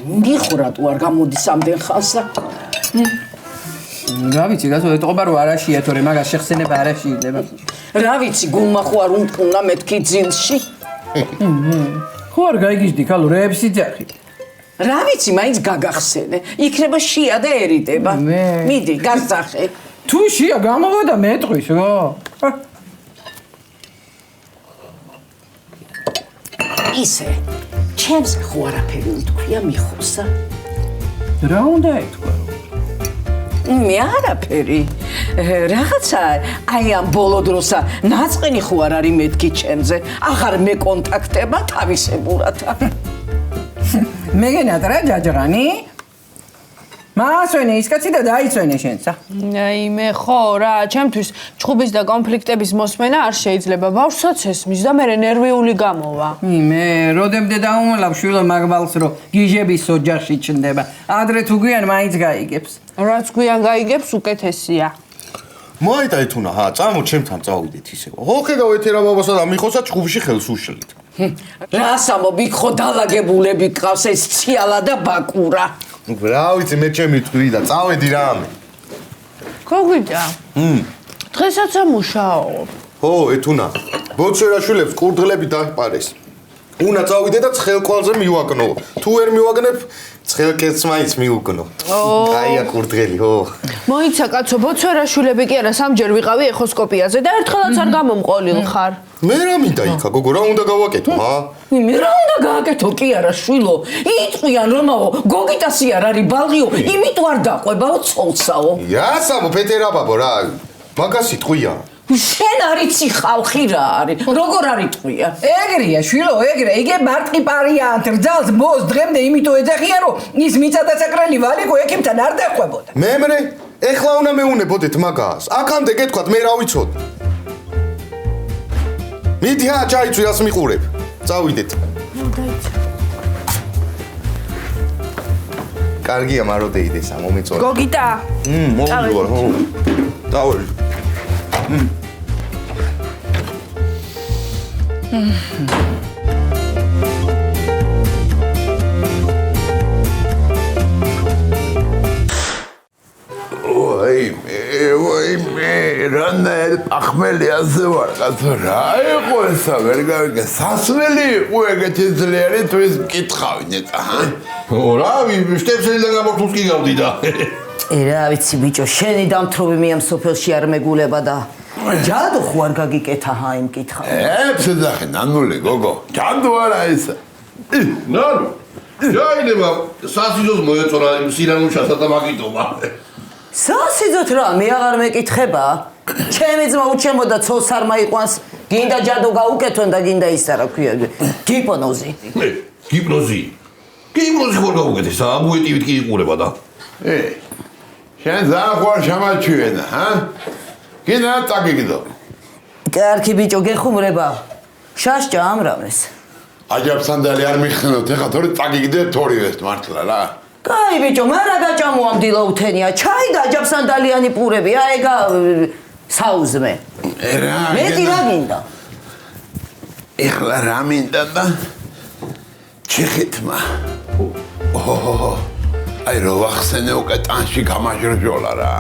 მიხურა თუ არ გამოდის ამდენ ხანსა. რა ვიცი, გასულ ეტყობა რომ არაშია, თორე მაგას შეხსენება არაში იდება. რა ვიცი, გულმა ხო არ უმტკუნა მეთქი ძილში. ხო არ გაიგიჟდი, ქალო, რეებში ძახი. რა ვიცი, მაინც გაგახსენე. იქნება შია და ერიდება. მიდი, გასძახე. თუ შია გამოვა და მეტყვის, რა. ისე, ჩემს ხო არაფერი უთქვია მიხოსა. რა უნდა ეთქვა? მე არაფერი. რაღაცა აი ამ ბოლო დროსა ნაწყენი ხო არ არის მეთქი ჩემზე. აღარ მეკონტაქტება თავისებურად. მეგენად რა ჯაჯღანი? მაასვენე ის კაცი და დაიცვენე შენსა. აი მე ხო რა, ჩემთვის ჩხუბის და კონფლიქტების მოსმენა არ შეიძლება. ბავშვსაც ესმის და მე ნერვიული გამოვა. მე როდემდე დაუმალავ შვილო მაგბალს რომ გიჟების ოჯახში ჩნდება. ადრე თუ გვიან მაინც გაიგებს. რაც გვიან გაიგებს უკეთესია. მოიტა ეთუნა, წამო ჩემთან წავიდეთ ისე. ხო ხედავ ეთერა ბაბასა და მიხოცა ჩხუბში ხელს უშლით. რა სამობი ხო დალაგებულები გყავს ეს ციალა და ბაკურა. რა ვიცი მე ჩემი თქვი და წავედი რამე. გოგიტა. დღესაც ამუშაობ. ხო, ეთუნა. ბოჩერაშვილებს კურდღლები დაიპარეს. უნა წავიდე და ცხელკვალზე მივაგნო. თუ ვერ მივაგნებ, ცხელკეც მაინც მიუგნო. აია კურდღელი, ხო. მოიცა კაცო, ბოჩერაშვილები კი არა, სამჯერ ვიყავი ეხოსკოპიაზე და ერთხელაც არ გამომყოლილ ხარ. მე რა მინდა იქა, გოგო, რა უნდა გავაკეთო, მე რა უნდა გააკეთო კი არა შვილო. იტყვიან რომაო, გოგიტასი არ არის ბალღიო, იმიტომ არ დაყვებაო ცოლსაო. იასამო პეტერა ბაბო რა. მაგასი ტყვია. შენ არიცი ხალხი რა არის. როგორ არის ტყვია? ეგრეა შვილო, ეგრე. იგე მარტყი პარიან რძალს მოს დღემდე იმიტომ ეძახიან რომ ის მიწადასაკრელი ვალიკო ექიმთან არ დაყვებოდა. მემრე, ეხლა უნდა მეუნებოდეთ მაგას. აქამდე გეთქვათ მე რა ვიცოდი. მიდი ჩაიცვი რას მიყურებ. წავიდეთ. კარგია მაროდეიდეს მომეწონა. გოგიტა. მოვიდვარ, ხო. დავერი. ვაიმე, რანაირ ახმელი ასე ვარ, კაცო, რა იყო ესა, ვერ გავიგე, სასმელი იყო ეგეთი ძლიერი თუ ის მკითხავი ნეტა, რა, შტეფსელიდან გამორთულს კი გავდი და. რა ვიცი ბიჭო, შენი დამთრობი მე ამ სოფელში არ მეგულება და ჯადო ხო არ გაგიკეთა აი მკითხავ. ეცეძახი, ნანული, გოგო, ჯადო არა ესა. ნანუ, ჯაინება, სასიზოს მოეწონა იმ სირანუშასა და მაგიტომა. სასიზოთ რა, მე აღარ მეკითხება. ჩემი ძმა უჩემოდა ცოლს არ მაიყვანს, გინდა ჯადო გაუკეთონ და გინდა ის რა ქვია, გიპნოზი. გიპნოზი. გიპნოზი ხო გაუკეთეს, ამუეტივით კი იყურება და. შენ ზახვარ შემაჩვენა, გინდა წაგიგდო. კარგი ბიჭო, გეხუმრება. შაშჭა ამრამეს. აჯაბსანდალი არ მიხსნოთ, ეხლა თორე წაგიგდე თორივეს მართლა რა. კაი ბიჭო, მარა გაჭამოამდილა უთენია, ჩაი და აჯაბსანდალიანი პურები, აეგა საუზმე. მეტი რა გინდა? ეხლა რა მინდა და ჩიხითმა. აი რო ვახსენე უკვე ტანში გამაჟრჟოლა რა.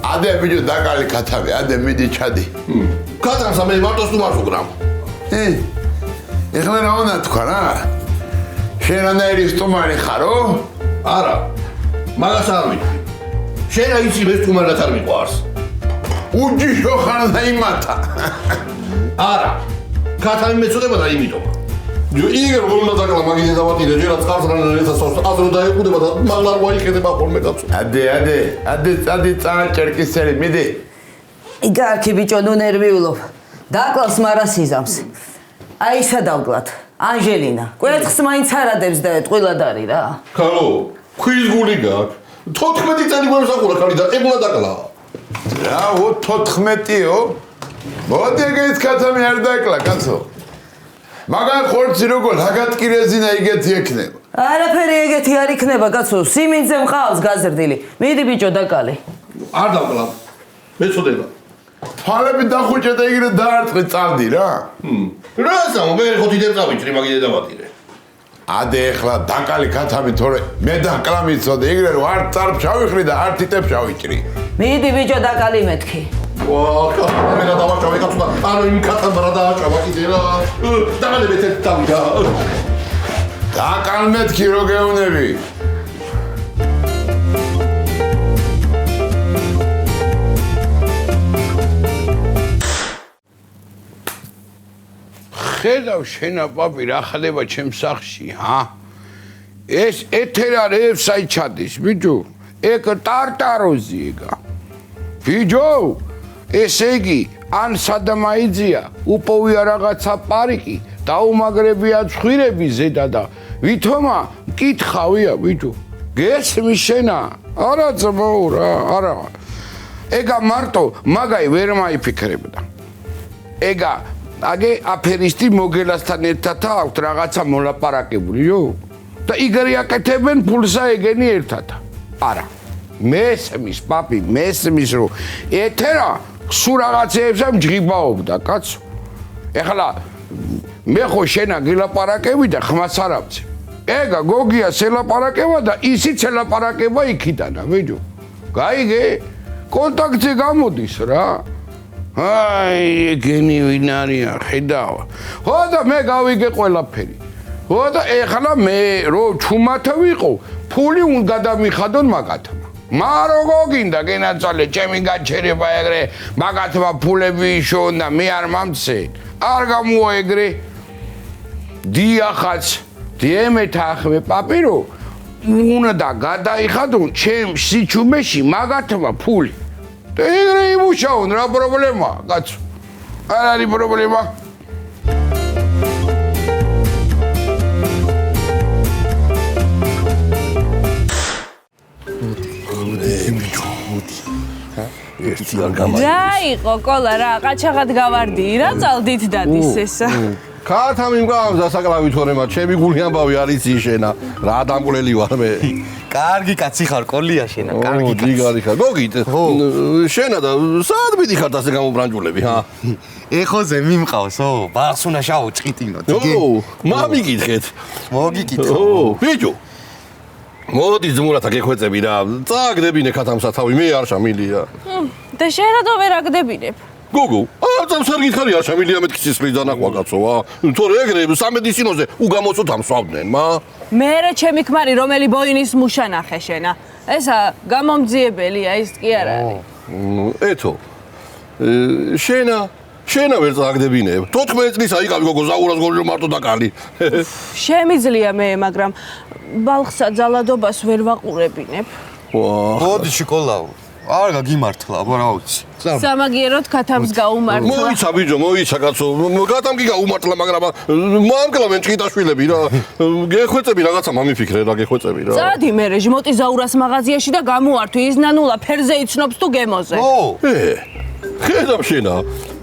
ადე ბიჭო დაკალი ქათავი, ადე მიდი ჩადი. ქათამსა მე მარტოს თუ მარს უგრამ. ეხლა რა უნდა თქვა რა? შენ რანაირი სტუმარი ხარო? არა. მაგას არ ვიცი. შენ აიცი მე სტუმარად არ მიყვარს. უჯიშო ხარ და იმათა. არა. ქათამი მეწოდება და იმიტომ. იგერ უნდა დაკლა მაგინე დავატირე ჯერაც ყავსრანელეცას აზრო დაეკუდება და მაგარ ვაიხედება ხოლმე კაცო. ადე წაჭერკისერი მიდი. იგარქი ბიჭო, ნუ ნერვიულობ. დაკლავს მარასიზამს. აი ისა დავკლათ. ანჟელინა, კვერცხს მაინც არადებს და ტყილად არის რა. ქალო, ქვის გული გაქვს. 14 წელი გვემსახურა ხალი და ეგულა დაკლა. რა 14-ო? მოდი ეგეც ქათამი არ დაკლა კაცო. მაგარ ხორცი როგორ აგატკირეზინა იგეთი ექნება. არაფერი ეგეთი არ იქნება კაცო, სიმინძე მყავს გაზრდილი. მიდი ბიჭო დაკალი. არ დავკლა. მეწოდება. თვალები დახუჭე და იგრე დაარტყი წავდი რა. რა სამო, მე ხო დიდებ წავიჭრი მაგინე დავატირე. ადე ეხლა დაკალი ქათამი თორე მე დაკლა მიცოდე იგრე რომ არ წარფ ჩავიხრი და არ თითებს ჩავიჭრი მიდი ბიჭო დაკალი მეთქი ვაა, მე რა დავაჭავე კაცო, ანუ იმ კაცთან რა დავაჭავა კიდე რა. დაგალებით ერთ დავიდა. დაკალ მეთქი რო გეუნები. ხედავ შენა პაპი რა ხდება ჩემს სახლში, ჰა? ეს ეთერარებს საჩადის, ბიჭო. ეგ ტარტაროზი ეგა. ბიჭო, ესე იგი, ან სადამაიძია, უპოვია რაღაცა პარიკი, დაუმაგრებია ცხვირები ზედა და ვითომა მკითხავია, ბიჭო. გესმის შენა? არა ძმაო რა, არა. ეგა მარტო მაგაი ვერ მაიფიქრებდა. ეგა აგე აფერისტი მოგელასთან ერთად აქვს რაღაცა მოლაპარაკებულიო და იგერი აკეთებენ ფულსა ეგენი ერთად. არა. მესმის პაპი, მესმის რომ ეთერა სულ რაღაცეებსა მჯღიბაობდა, კაცო. ეხლა მე ხო შენა გილაპარაკები და ხმას არ ავწევ. ეგა გოგია სელაპარაკება და ისიც ელაპარაკება იქიდანა, ბიჭო. გაიგე? კონტაქტზე გამოდის რა. აი, ეგენი ვინ არიან, ხედავ. ხო და მე გავიგე ყველაფერი. ხო და ეხლა მე რო ჩუმათა ვიყო, ფული უნდა გადამიხადონ მაგათმა. მარო გოგინდა გენაცვალე ჩემი გაჩერება ეგრე მაგათმა ფულები იშონ და მე არ მომცე. არ გამოეგრე. დიახაც, დიემეთა ახმე პაპირო უნდა გადაიხადონ ჩემ სიჩუმეში მაგათმა ფული. და ეგრე იმუშაონ რა პრობლემა, კაცო. არ არის პრობლემა. რა იყო კოლა რა ყაჩაღად გავარდი რა წალდით დადის ესა ქათამი მგავს დასაკლავი თორემ ჩემი გული ამბავი არის იშენა რა დამკვლელი ვარ მე კარგი კაცი ხარ კოლია შენა კარგი კაცი დიგარი ხარ გოგით შენა და სად მიდიხარ ასე გამობრანჯულები ჰა ეხოზე მიმყავსო ბახს უნდა შავჭიტინოთ მამიკითხეთ მოგიკითხო ბიჭო მოდი ძმურათა გეხვეწები რა წაგდებინე ქათამსა თავი მე არ შამილია და შენ რატო ვერ აგდებინებ გოგო აწამს არ გითხარი არ შამილია მეთქი სისხლის დანახვა კაცოა თორე ეგრე სამედიცინოზე უგამოცოთ ამსვავდნენ მა მერე ჩემი ქმარი რომელი ბოინის მუშა ნახე შენა ესა გამომძიებელია ის კი არ არის ეთო შენა ვერ წაგდებინებ 14 წლის აიყავი გოგო ზაურას გოლიო მარტო დაკალი შემიძლია მე მაგრამ ბალხსა ძალადობას ვერ ვაყურებინებ მოდი შიკოლაო არ გაგიმართლა აბა რა ვიცი სამაგიეროდ ქათამს გაუმართლა მოიცა ბიჭო მოიცა კაცო ქათამ კი გაუმართლა მაგრამ მამკლავენ ჭიტაშვილები რა გეხვეწები რაღაცა მამიფიქრე რა გეხვეწები რა წადი მერე ჟმოტი ზაურას მაღაზიაში და გამოართვი ის ნანულა ფერზე იცნობს თუ გემოზე ხედავ შენა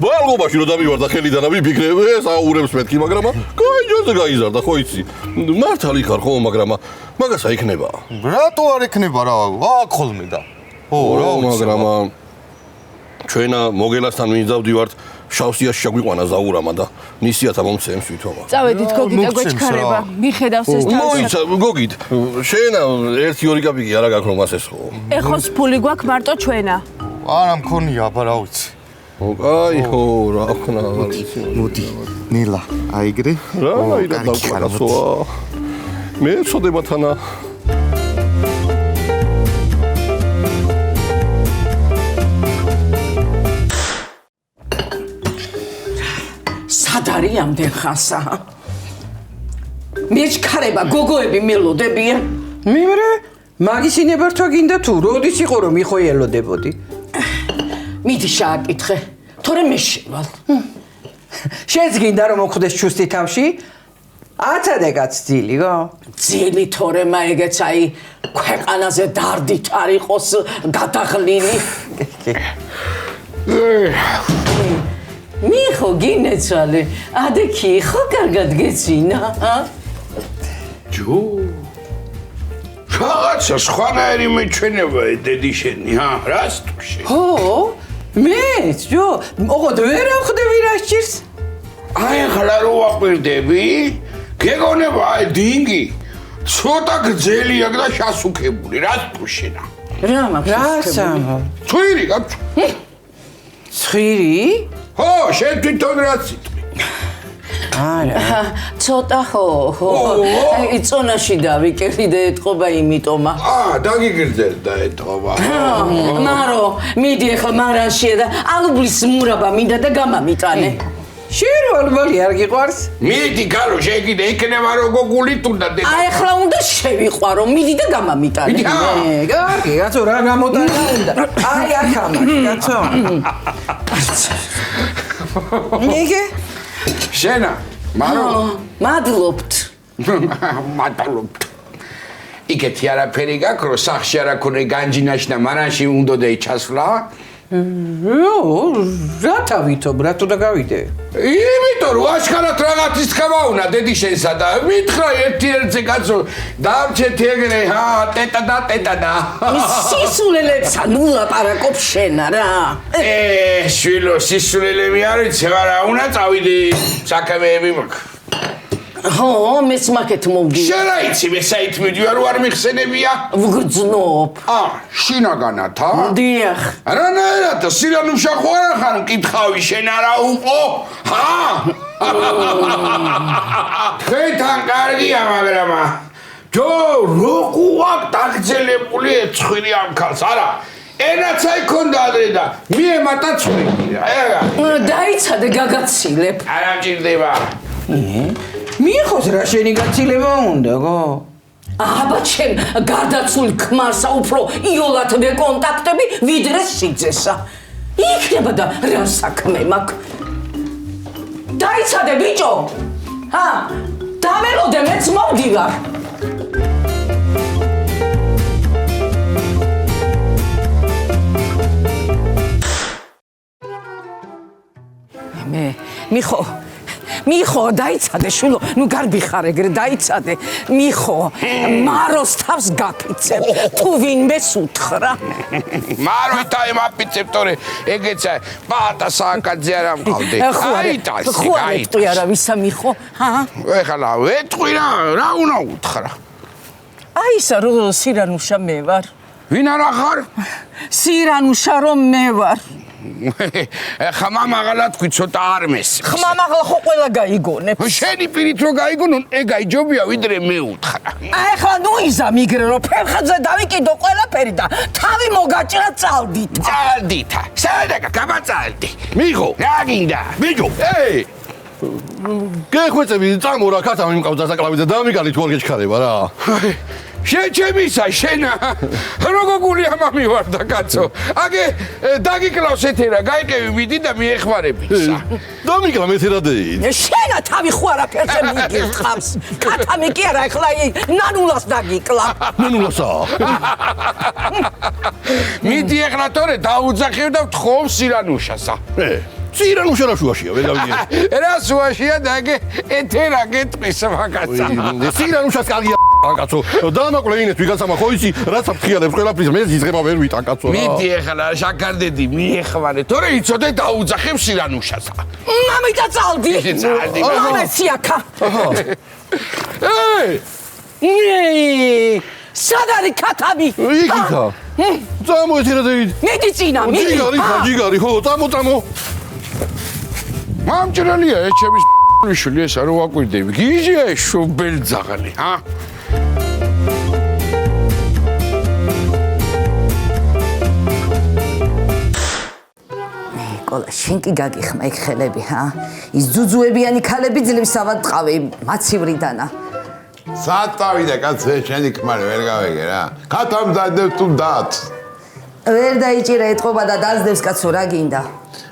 ბალღობაში რომ დამივარ და ხელიდან ვიფიქრე ეს აურებს მეთქი მაგრამ გაიჯოზე გაიზარდა ხო იცი მართალი ხარ ხო მაგრამ მაგასა იქნება რატო არ იქნება რა აქ ხოლმე და რა მაგრამ ჩვენა მოგელასთან ვინძავდივართ შავსიაში შეგვიყვანა ზაურამა და ნისიათა მომცემს ვითომა წავედით გოგიტა გვეჩქარება მიხედავს ეს თავი მოიცა გოგით შენა 1-2 კაპიკი არა გაქვს რომ ასეს ხო ეხოს ფული გვაქვს მარტო ჩვენა არა მქონია აბა რა ვიცი აი ხო რა ხნა არ ვიცი მოდი ნელა აიგრე რა ირა დავკარაცოა მე წოდება თანა სად არის ამდენ ხანსა მეჩქარება გოგოები მელოდებიან მიმრე მაგის ინებართვა გინდა თუ როდის იყო რომ იხო ელოდებოდი მიდი შააკითხე თორე მე შევალ შენს გინდა რომ მოხდეს ჩუსტი თავში აცადე კაც ძილიგო ძილი თორე მაიგეც აი ქვეყანაზე დარდით არ იყოს გადაღლილი მიხო გინეცვალე ადექი ხო კარგად გეცინა ჯო რაღაცა სხვანაირი მეჩვენება დედი შენი ჰა რას თუში ხო მე ჯო ოღონდ ვერ ახდები რა სჭირს აი ახლა რო ვაყირდები გეგონება აი დინგი ცოტა გრძელი აქვს და შასუქებული რას თუ შენა რა მაქვს ცხვირი გაქვს ცხვირი? ხო შენ თვითონ რაც იტყვი არა. ცოტა ხო აი წონაში დავიკერი და ეთყობა იმიტომა დაგიგრძელდა ეთყობა მარო მიდი ახლა მარანშია და ალუბლის მურაბა მინდა და გამამიტანე შენ ალბალი არ გიყვარს? მიდი გალო შენ კიდე იქნება როგორ გულით უნდა დედა აი ახლა უნდა შევიყვარო მიდი და გამამიტანე კარგი, კაცო, რა გამოტანა უნდა? აი აქ ამაში, კაცო. ნიგე? შენა მარო მადლობთ მადლობთ იქეთი არაფერი გაქვს რომ სახში არ აქონე განჯინაში და მარანში უნდა ჩასვლა რა თავითო, რა თუ დაგავიდე? იმიტომ რომ აშკარად რაღაცის ხმაუნა დედიშენსა და მითხრა ერთ-ერთზე კაცო დავჩეთი ეგრე ტეტა და სისულელებსა ნუ ლაპარაკობ შენა რა შვილო სისულელები არ ვიცი არა უნდა წავიდი საქმეები მაქვს ხო მეც მაქეთ მოვდი შენ რა იცი მე საით მიდივარ რომ არ მიხსენებია ვგრძნობ შინაგანათა დიახ რანაირად სირანუშა ხო არ ხარ მკითხავი შენ არა უყო თქვენთან კარგია მაგრამ ჯო როგორ აქ დაგძელებული ეცხვირი ამ ქალს არა ენაც აი ქონდა ადრე და მიემატა ცხვირი დაიცადე გაგაცილებ არა მჭირდება მიიხოს რა შენი გაცილება უნდა, გო? აბა ჩემ გარდაცულ ქმარსა უფრო იოლად ვეკონტაქტები ვიდრე სიძესა იქნება და რა საქმე მაქვს დაიცადე ბიჭო დამელოდე მეც მოვდივარ მიხო დაიცადე შულო ნუ გარბიხარ ეგრე დაიცადე მიხო მაროს თავს გაფიცებ თუ ვინმეს უთხრა მარო იტაი მაფიცებ თორე ეგეცა პატა საკაძე არ ამყავდე ხო ეტყვი არა ვისა მიხო ეხლა ვეტყვი რა უნდა უთხრა აი ისა რო სირანუშა მე ვარ ვინ არა ხარ სირანუშა რომ მე ვარ ხმა მაღლა თქვი ცოტა არ მესმის ხმა მაღლა ხო ყველა გაიგონებს შენი პირით რო გაიგონონ ეგაი ჯობია ვიდრე მე უთხრა აი ხა ნუ იზა მიგრე რომ ფერხებზე დავიკიდო ყველაფერი და თავი მოგაჭრა წალდითა სადაგა გამაწალდი მიღო რა გინდა ბიჭო გეხვეწები წამორა ქათა მიმყავს დასაკლავი და დამიკალი თუ არ გეჩქარება რა შეჩემისა შენა როგორ გულია მამივარდა კაცო აგე დაგიკლავს ეთერა გაიყევი მიდი და მიეხმარებისა დამიკლა მეთერადეით შენა თავი ხო არაფერზე მიგიხავს კათამი კი არა ეხლა ნანულას დაგიკლა ნანულასა მიდი ეხლა თორე დაუძახევ და ვთხოვ სირანუშასა სირანუშა რა შუაშია ვერ გავიგე რა შუაშია და აგე ეთერა გეტყვის მაგაცა სირანუშას კარგია კაცო დამაკლე ინეთ ვიღაცამა ხო იცი რაცაფრთხილებს ყველაფრის მე ზიზღება ვერ ვიტან კაცო რა მიდი ეხლა შაკარდედი მიეხმარე თორე იცოდე დაუძახებ სირანუშასა მამიდა წალდი ამესიაკა სად არის ქათამი იქითა წამო ეთერადეით მიდი წინა მიდი ჯიგარი ხო წამო მამჭრელია ეჩების შვილი ეს არ ვაკვირდები გიჟია შუბელძაღალი კოლა შენ კი გაგიხმა ეგ ხელები ის ძუძუებიანი ქალები ძლებს ავატყავი მაცივრიდანა საწავიდა კაცე შენი ქმარი ვერ გავიგე რა ქათამ დადებ თუ დათ ვერ დაიჭირა ეთყობა და დაძდებს კაცო რა გინდა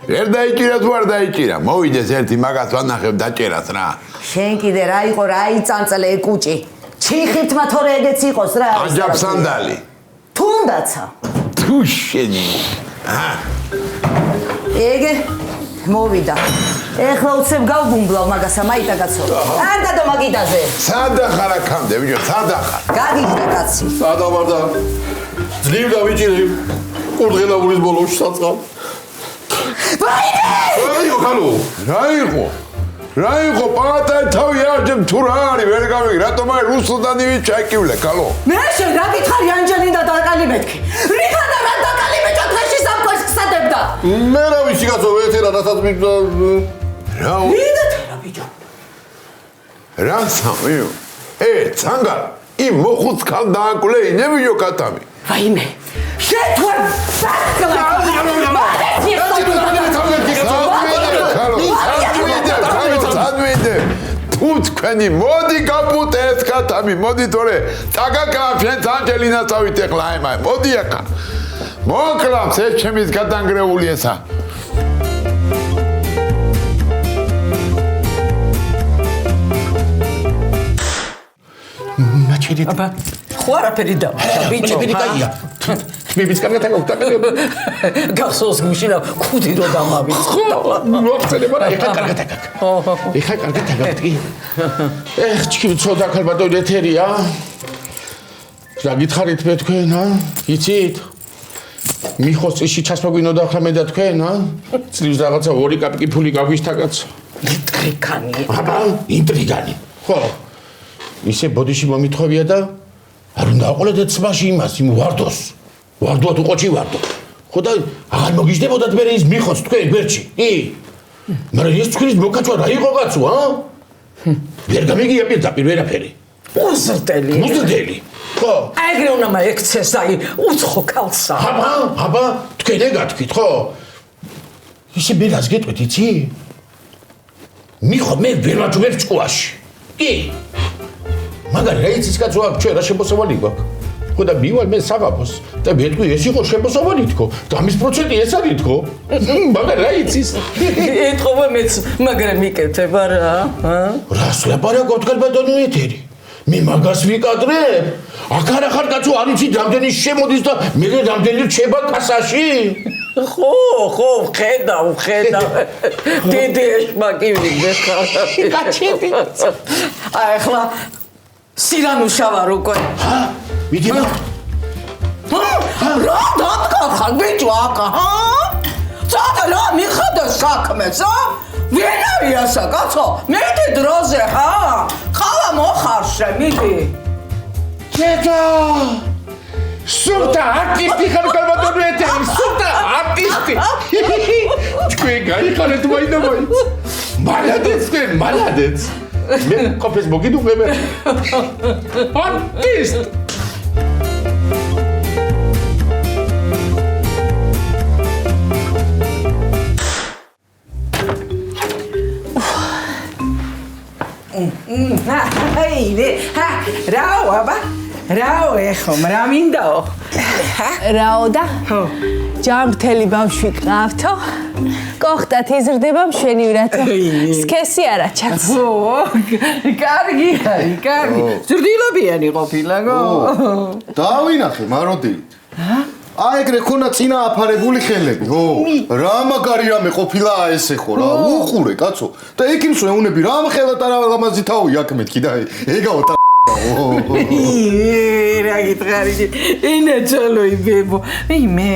ვერ დაიჭირა თუ არ დაიჭირა მოვიდეს ერთი მაგას ვანახებ დაჭერას რა შენ კიდე რა იყო რა იწამწლე კუჭი ჩიხითმა თორე ეგეც იყოს რა აჯაფსანდალი თუნდაცა თუ შენი ეგე მოვიდა ეხლა უცებ გავბუმბლავ მაგასა მაიტა კაცო არ დადო მაგიდაზე სადახარ აქამდე ბიჭო სადახარ გაგიჯდა კაცი სადავარდა ძლივ დავიჭირე კურდღელაურის ბოლოში საწყალ ვაიმე რა იყო ხალო რა იყო რა იყო პატარ თავი არჯემ თუ რა არის ვერ გავიგე რატომ აი რუსუდანი ვიჩაკივლე კალო მე შენ რა გითხარი ანჯელინა და კალიმეთკი რიხანა რა და კალიმეჭა დღეში სამყაროს ხსადებდა მე რა ვიცი კაცო ეთერა რასაც რა ვიდეთერა ბიჭო რა სამი ცანგა იმ მოხუც ხალ დააკლე ინებიო კატამი ვაიმე შენ თუ არ თუ თქვენი მოდი გაპუტეთ კატამი მოდი თორე წაგაკა შენ ანჯელინა წავით ეხლა აიმა მოდი ახლა მოკლავს ეს ჩემის გადანგრეული ესა მაჩიდი აბა ხო არაფერი დავაჭა ბიჭო ბიჭო მებიც კარგად აკეთებ გახსოვს გუშინა ქუდი რო დამავიწყდა მოხსენე მაგრამ ეხა კარგად აკეთებ ეხა კარგად აკეთებ ეხ ჩქი ცოტა ქალბატონ ეთერია რა გითხარით მე თქვენ იცით მიხოს წიში ჩასმოგვინოდა ახლა მე და თქვენ წლის რაღაცა 2 კაპიკი ფული გაგვიშთაკაც ინტრიგანი აბა ინტრიგანი ხო ისე ბოდიში მომითხოვია და არ უნდა აყოლეთ ცბაში იმას იმ ვარდოა თუ ყოჩი ვარდო ხო და აღარ მოგიждდებოდათ მე ის მიხოს თქვენ გვერდში კი მაგრამ ეს თქვენის მოკაჭვა რა იყო კაცო ვერ გამიგია პირდაპირ ვერაფერი მოზრდელი ხო ეგრე უნდა მაექცეს აი უცხო ქალსა აბა თქვენ ეგათქვით ხო ისე მე რას გეტყვით იცი მიხო მე ვერ ვაჭვებ ჭკუაში კი მაგარი რა იცის კაცო აქ ჩვენ რა შემოსავალი გვაქვს ხო და მივალ მე საღამოს და მეთქვი ეს იყო შემოსავალი თქო და ამის პროცენტი ეს არის თქო მაგარი რა იცის ეთქობა მეც მაგრამ მიკეთებ არა რას ლაპარაკობთ ქალბატონო ეთერი მე მაგას ვიკადრებ აქ არა ხარ კაცო არ იცი რამდენი შემოდის და მე რამდენი რჩება კასაში ხო ხედავ დიდი ეშმაკი ვიგე კაჩები აი ახლა სირანუშავარ უკვე მიდი რა დაგკახა ბიჭო აკა ცოტა რა მიხადა საქმეს ვერ არის ასა კაცო მიდი დროზე ხავა მოხარშე მიდი ჩეკა სულტა არტისტი ხარ ქალბატონო ეთერი სულტა არტისტი თქვენ გაიხარეთ მაინდამაინც მალადეც თქვენ მალადეც მე ყოფეს მოგიდუღებ არტისტ რაო აბა რაო ეხომ რა მინდაო რაო და ჯამრთელი ბავშვი ყავთო კოხტათ იზრდება მშვენივრათო სქესი არა ჩაც კარგი ზრდილობიანი ყოფილა გო დავინახე მაროდით აი ეგრე ხონა წინა აფარებული ხელები ხო რა მაგარი რამე ყოფილა ესე ხო რა უყურე კაცო და ეკიმს ეუნები რამ ხელად არა ლამაზი თავი აქ მეთქი და ეგაო რა გითხარი ინა ჩალოი ბებო მე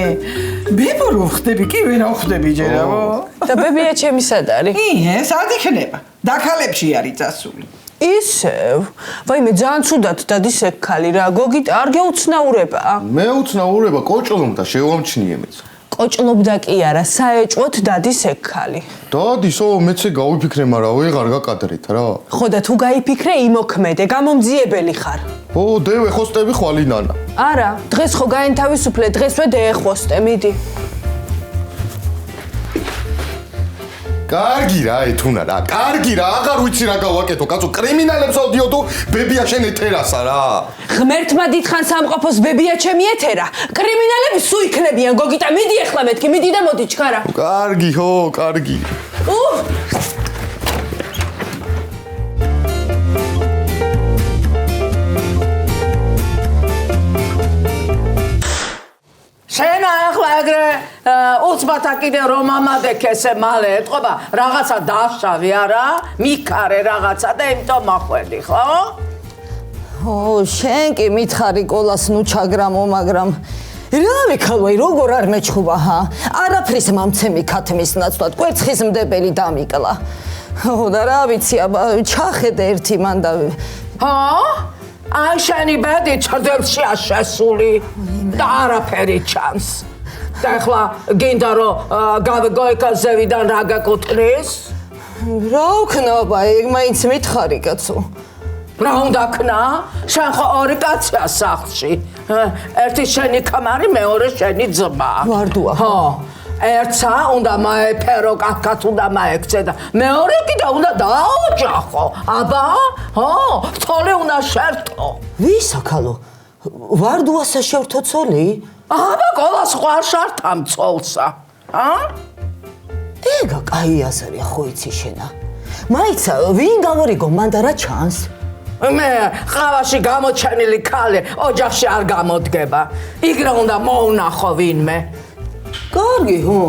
ბებო რო ხდები კი ვენა ხდები ჯერაო და ბებია ჩემი სად არის ეს არ იქნება დაქალებში არის წასული ისევ ვაიმე ძალიან ცუდად დადის ეგ ქალი რა გოგით არ გეუცნაურება მე უცნაურება კოჭლობდა შევამჩნიე მეც კოჭლობდა კი არა საეჭვოდ დადის ეგ ქალი დადისო მეც გავიფიქრე მაგრამ ვეღარ გაკადრეთ რა ხო და თუ გაიფიქრე იმოქმედე გამომძიებელი ხარ ო დევე ხოსტები ხვალინანა არა დღეს ხო გაენთავისუფლე დღესვე დეეხოსტე მიდი კარგი რა ეთუნა რა კარგი რა აღარ ვიცი რა გავაკეთო კაცო კრიმინალებს ავდიო თუ ბებია შენ ეთერასა რა ღმერთმა დიდხან სამყოფოს ბებია ჩემი ეთერა კრიმინალები სუ იქნებიან გოგიტა მიდი ახლა მეთქი მიდი და მოდი ჩქარა კარგი ხო კარგი შენ ახლა ეგრე უცბათა კიდე რომ ამადექესე მალე ეთყობა რაღაცა დაშავი არა მიქარე რაღაცა და იმიტომ მახვედი ხო შენ კი მითხარი ყოლას ნუ ჩაგრამო მაგრამ რა ვიქალვაი როგორ არ მეჩხუბა არაფრის მამცემი ქათმის ნაცვლად კვერცხის მდებელი დამიკლა ო და რა ვიცი, აბა ჩახედე ერთი მან და აი შენი ბედი ჩრდილშია შესული და არაფერი ჩანს. და ახლა გინდა რომ გავიგო ზევიდან რა გაკუთვნის? რა ვქნა, აბა, ეგ მაინც მითხარი, კაცო. რა უნდა ქნა? შენ ხო ორი კაცია სახლში. ერთი შენი ქმარი, მეორე შენი ძმა. ვარდუა. ხო. ერთსა უნდა მაეფერო, კახკაც უნდა მაექცე და მეორე კიდე უნდა დააოჯახო. აბა, ხო, ცოლი უნდა შერთო. ვისა ქალო? ვარდუასა შერთო ცოლი? აბა, ყოლას ხვალ შართ ამ ცოლსა. ეგა კაი აზრია, ხო იცი შენა. მაიცა ვინ გამორიგო მან და რა ჩანს? მე ყავაში გამოჩენილი ქალი ოჯახში არ გამოდგება. იგრე უნდა მოუნახო ვინმე. კარგი, ხო.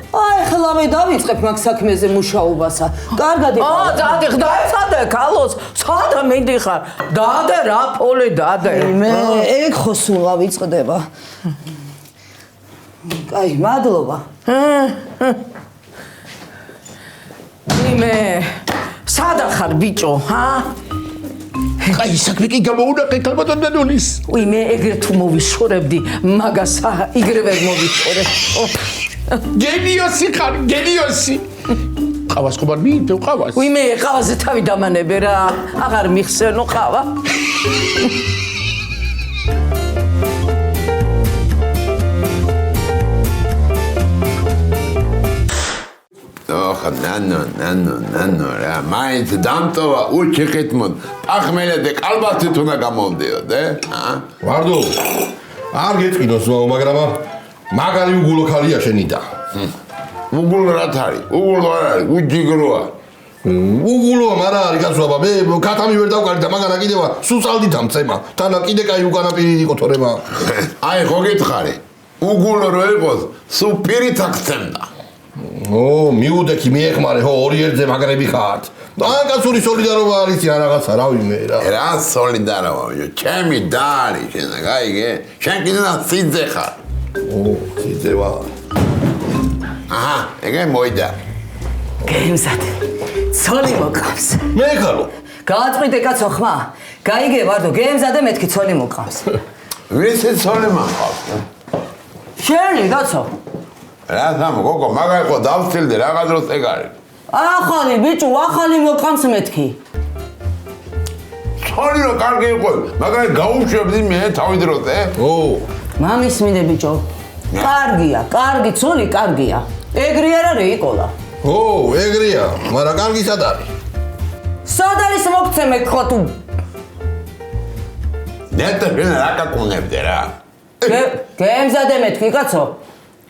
აი, ხლა მე დავიწყებ მაგ საქმეზე მუშაობასა. კარგად იყავ. დადი, ხდაიცადე ქალოს, სადა მიდიხარ. დადე რა პოლი დადე. მე ეგ ხო სულ ავიწყდება. აი, მადლობა. მე სადა ხარ ბიჭო, აი საქმე კი გამოუნახე ქალბატონ დანონის. უი მე ეგრე თუ მოვიშორებდი, მაგასა იგრე ვერ მოვიშორე. გენიოსი ხარ, გენიოსი. ყავას ხომ არ მიიწევ ყავას? უი მე ყავაზე თავი დამანებე რა, აღარ მიხსენო ყავა. ოხ, ნანო, რა, მაინც დამტოვა, უჩიხით მოდ, პახმელედე კალბასით უნდა გამოვდიოდე, ვარდო, არ გეტყინოს, მაგრამ მაგარი უგულო ქალია შენი და. უგულო რათ არის? უგულო არ არის, უჯიგროა. უგულოა, მაგრამ არის კაცოაბა, მე კატამი ვერ დავკარი და მაგარა კიდევა სულ წალდით ამწემა. თანა კიდე კაი უკანა პირი იყო თორემა. აი, ხო გითხარი. უგულო რო იყოს, სულ პირით აქცემდა. მიუდექი მიეხმარე, ხო, ორი ერთზე მაგრები ხართ. კაცური სოლიდარობა არის რა რაღაცა, რა ვიმე რა. რა სოლიდარობა, ჩემი და არის შენ, გაიგე? შენ კიდე სიძე ხარ. სიძე ვარ. აჰა, ეგე მოიდა. გემზადე. ცოლი მოყავს. მე ხარო. გააწყვიტე კაცო ხმა. გაიგე ვარდო, გემზადე მეთქი ცოლი მოყავს. ვისი ცოლი მოყავს? შენი კაცო. რა თამ გოგო, მაგარი ხო დავსtilde რაღა დროს ეგ არის. ახალი ბიჭო, ახალი მოყავს მეთქი. ცოლი რო კარგი იყო, მაგარი გაუშვებდი მე თავი დროს, მამის მინე ბიჭო. კარგია, კარგი ცოლი, კარგია. ეგრე არ არის იკოლა. ეგრეა, მაგრამ კარგი სად არის? სად არის მოგცემე ხო თუ? ნეტა შენ რა გაკუნებდე რა? გემზადე მეთქი კაცო.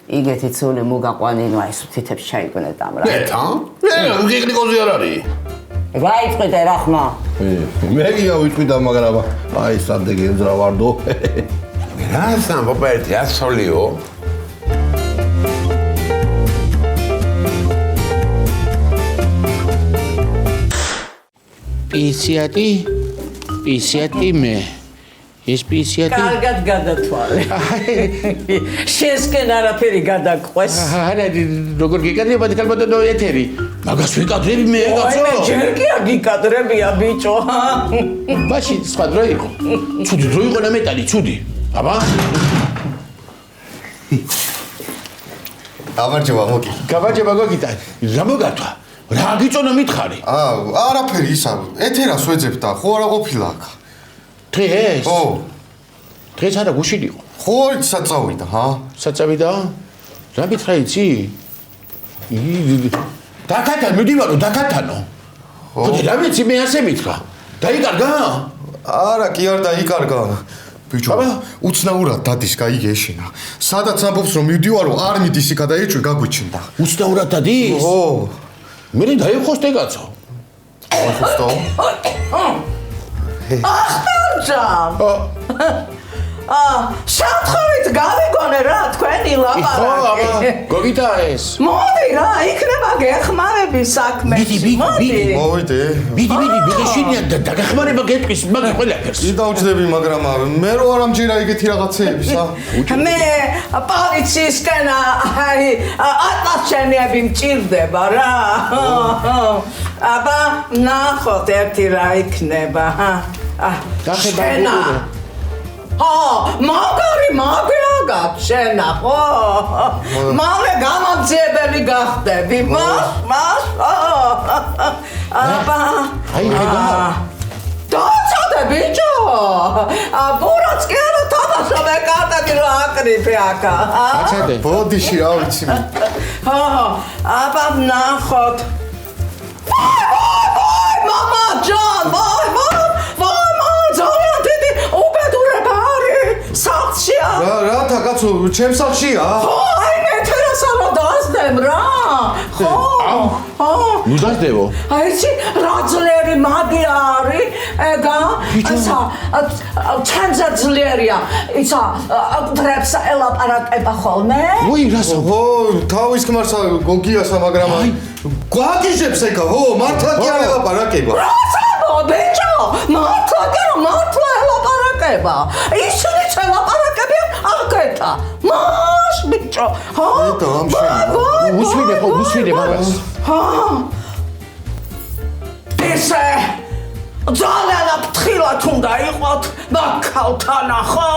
იგეთი ცოლი მოგაყვანინო აი სუთითებს ჩაიგონე დამრა. ნეტა? გიგრიკოზი არ არის. გაიწყვიტე რა ხმა. მე გავიწყვიტა, მაგრამ აი სამდე გემზრა ვარდო. რა სამბობ ერთი ასოლიო? პისიატი მე. ეს პისიატი კარგად გადათვალე. შენსკენ არაფერი გადაგყვეს. არა, როგორ გიკადრება ქალბატონო ეთერი? მაგას ვიკადრები მე კაცო. მე ჯერ კი არ გიკადრებია ბიჭო. მაშინ სხვა დრო იყო. ცუდი დრო იყო და მეტალი, ცუდი. აბა? გამარჯობა მოკი. გამარჯობა გოგიტა. რა მოგათვა? რა გიწონა მითხარი? არაფერი ისა, ეთერას ვეძებ და ხო არა ყოფილა აქ. დღეს? ხო. დღეს არა გუშინ იყო. ხო, საწავიდა, ჰა? საწავიდა? რა მითხრა იცი? დაკათან, მიდივარო, დაკათანო. ხო, რა ვიცი მე ასე მითხრა. დაიკარგა? არა, კი არ დაიკარგა. ბიჭო, უცნაურად დადის, გაიგე ეშინა. სადაც ამბობს რომ მივდივარო, არ მიდის იქა და ეჭვი გაგვიჩნდა. უცნაურად დადის? ხო. მე დაიხოსტე კაცო. ახოსტო? ახტარჯამ. შავთხობით გავიგონე რა თქვენი ლაპარაკი. გოგიტა ეს. მოდი რა, იქნება გეხმარები საქმეში. მოვიდე. მიდი შინია დაგეხმარება გეტყვის მაგ ყველაფერს. დავჯდები, მაგრამ მე რო არ ამჯერა ეგეთი რაღაცეებისა. მე პოლიციისკენ ატლასჩენიები მჭირდება რა. აბა ნახოთ ერთი რა იქნება. შენა. მაგარი მაგრაგად შენა ხო? მალე გამამძიებელი გახდები. მას. აბა. აი მეგა. დააწოდე ბიჭო. ბურაც კი არა თამაშობე კარტები რა აკრიფე აქა. აცადე. ბოდიში რა ვიცი. აბა ნახოთ. ვაი, მამა ჯან, ვაი, ძალიან დიდი უბედურება არის სახლშია. რათა კაცო, ჩემ სახლშია? აი მე თერასა რა დასდემ რა. ხო. ნუ დასდევო. აი ისი რა ძლიერი მაგი არის, ეგა. ისა ჩანზა ძლიერია. ისა დრებს ელაპარაკება ხოლმე. უი რასო? ო, თავის ქმარსა გოგიასა, მაგრამ გვაგიჟებს ეგა, ო, მართლა კი არ ელაპარაკება. ბიჭო, მართლა ელაპარაკება. ისინი ელაპარაკებიან აკეთა. მას ბიჭო, ხო? უსვიდე მაგას. ესე ძალიან აფრთხილად უნდა იყოთ მაგალთან, ხო?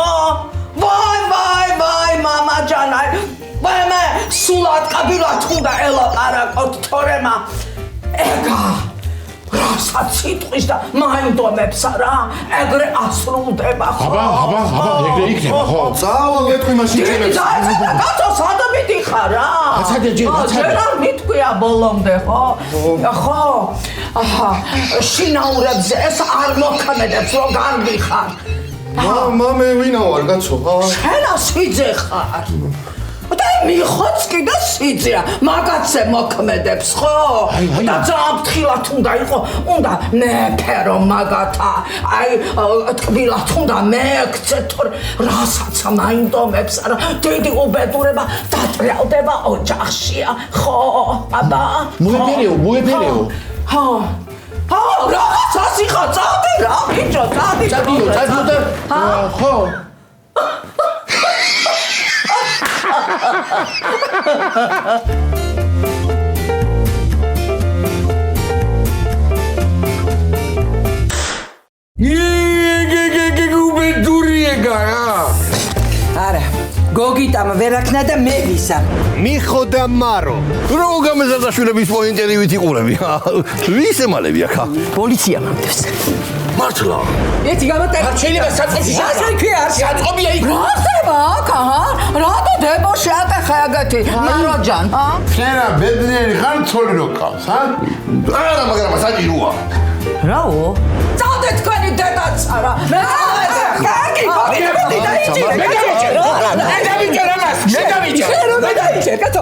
ვაი, მამა ჯანაი. მე სულად კაბილად უნდა ელაპარაკოთ, თორემა ეგა რასაც სიტყვის და მაინდომებსა რა, ეგრე ასრულდება ხო? აბა, ეგრე იქნება ხო? წავალ გეტყვი მაშინ ჩემებს. კაცო, სადამით იხარ რა? აცადე. ჯერ არ მიტყვია ბოლომდე ხო? ხო. შინაურებზე ეს არ მოქმედებს რომ განვიხარ. მე ვინა ვარ კაცო? შენა სიძე ხარ. და მიხოც კიდე სიძეა, მაგაცე მოქმედებს ხო? და ძალიან ფრთხილად უნდა იყო, უნდა მეფერო მაგათა. აი ტკბილად უნდა მეექცეთ, თორე რასაც მაინდომებს რა, დიდი უბედურება დატრიალდება ოჯახშია, ხო? აბა. მოეფერეო. რაღაცას იხა, წავდი რა, ბიჭო, წავდი და ხო. არა, გოგიტამ ვერაქნა და მე ვისა. მიხო და მარო. რო გამეზადაშვილების პოინტერივით იყურები. ვის ემალები აქა? პოლიცია მამდევს. მართლა. ერთი გამოტება. შეიძლება საწყობი საწყობია არ საწყობია იქ. რა ხდება აქ, რატო დებოში ატეხა ეგეთი? მაროჯან, შენა ბედნიერი ხარ ცოლი რო ყავს, არა, მაგრამ საჭიროა. რაო? წავდე თქვენი დედაცა რა. კარგი, გოგიტა, დაიჭირე. მე დავიჭერ ამას. მე დავიჭერ, კაცო.